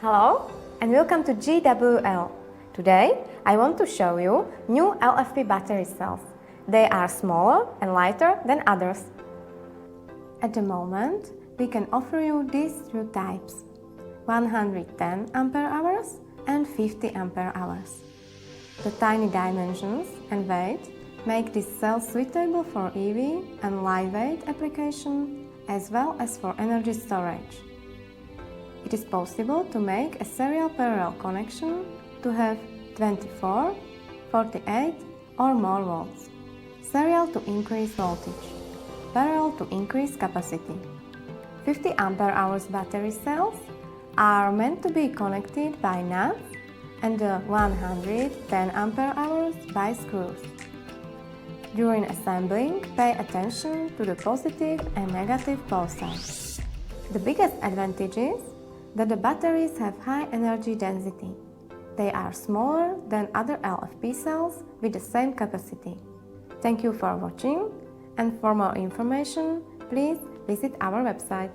Hello and welcome to GWL. Today I want to show you new LFP battery cells. They are smaller and lighter than others. At the moment we can offer you these two types: 110 Ah and 50 Ah. The tiny dimensions and weight make this cell suitable for EV and lightweight application as well as for energy storage. It is possible to make a serial parallel connection to have 24, 48 or more volts. Serial to increase voltage, parallel to increase capacity. 50 Ah battery cells are meant to be connected by nuts and the 110 Ah by screws. During assembling, pay attention to the positive and negative pole sides. The biggest advantage is that the batteries have high energy density. They are smaller than other LFP cells with the same capacity. Thank you for watching, and for more information, please visit our website.